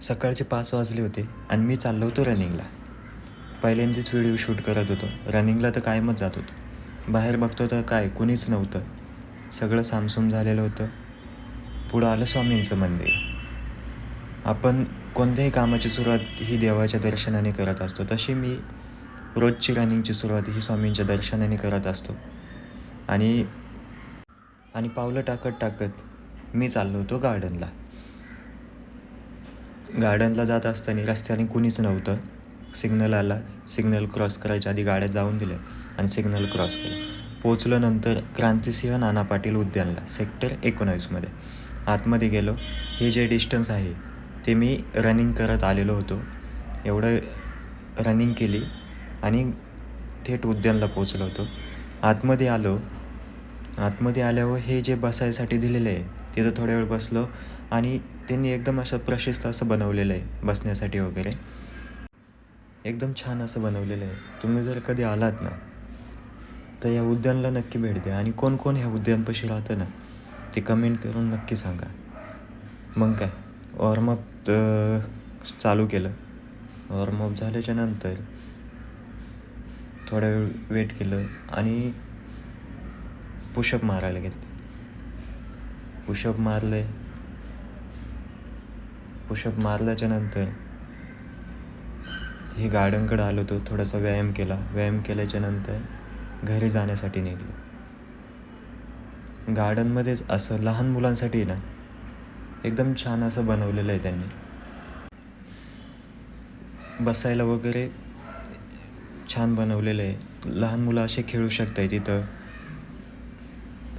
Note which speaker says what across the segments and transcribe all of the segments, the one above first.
Speaker 1: सकाळचे 5 वाजले होते आणि मी चाललो होतो रनिंगला. पहिल्यांदाच व्हिडिओ शूट करत होतो. रनिंगला तर कायमच जात होतो. बाहेर बघतो तर काय कुणीच नव्हतं. सगळं सामसूम झालेलं होतं. पुढं आलं स्वामींचं मंदिर. आपण कोणत्याही कामाची सुरुवात ही देवाच्या दर्शनाने करत असतो. तशी मी रोजची रनिंगची सुरुवात ही स्वामींच्या दर्शनाने करत असतो. आणि पावलं टाकत मी चाललो होतो गार्डनला. गार्डनला जात असताना रस्त्याने कुणीच नव्हतं. सिग्नल आला. सिग्नल क्रॉस करायच्या आधी गाड्या जाऊन दिल्या आणि सिग्नल क्रॉस केलं. पोचलो नंतर क्रांतिसिंह नाना पाटील उद्यानला सेक्टर 19मध्ये. आतमध्ये गेलो. हे जे डिस्टन्स आहे ते मी रनिंग करत आलेलो होतो. एवढं रनिंग केली आणि थेट उद्यानला पोचलो होतो. आतमध्ये आलो. आतमध्ये आल्यावर हे जे बसायसाठी दिलेलं आहे तिथं थोड्या वेळ बसलो आणि त्यांनी एकदम असं प्रशस्त असं बनवलेलं आहे बसण्यासाठी वगैरे. एकदम छान असं बनवलेलं आहे. तुम्ही जर कधी आलात ना तर या उद्यानला नक्की भेट द्या. आणि कोण कोण ह्या उद्यानपाशी राहतं ना ते कमेंट करून नक्की सांगा. मग काय वॉर्मअप चालू केलं. वॉर्मअप झाल्याच्या नंतर थोडा वेळ वेट केलं आणि पुशअप मारायला घेतले. पुशअप मारल्याच्या नंतर हे गार्डनकडे आलो होतो. थोडासा व्यायाम केला. व्यायाम केल्याच्या नंतर घरी जाण्यासाठी निघलो. गार्डनमध्येच असं लहान मुलांसाठी ना एकदम छान असं बनवलेलं आहे त्यांनी. बसायला वगैरे छान बनवलेलं आहे. लहान मुलं असे खेळू शकतात तिथं.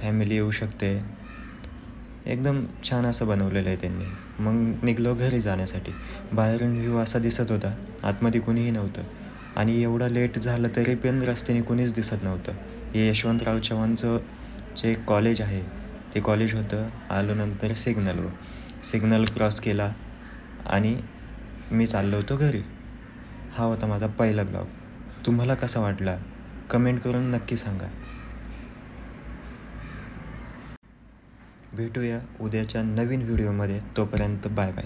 Speaker 1: फॅमिली येऊ शकते. एकदम छान असं बनवलेलं आहे त्यांनी. मग निघलो घरी जाण्यासाठी. बाहेरून व्ह्यू असा दिसत होता. आतमध्ये कुणीही नव्हतं आणि एवढा लेट झालं तरी पण रस्त्याने कुणीच दिसत नव्हतं. हे यशवंतराव चव्हाणचं जे कॉलेज आहे ते कॉलेज होतं. आलो नंतर सिग्नल क्रॉस केला आणि मी चाललो होतो घरी. हा होता माझा पहिला ब्लॉग. तुम्हाला कसा वाटला कमेंट करून नक्की सांगा. भेटूया उद्याच्या नवीन व्हिडिओमध्ये. तोपर्यंत बाय बाय.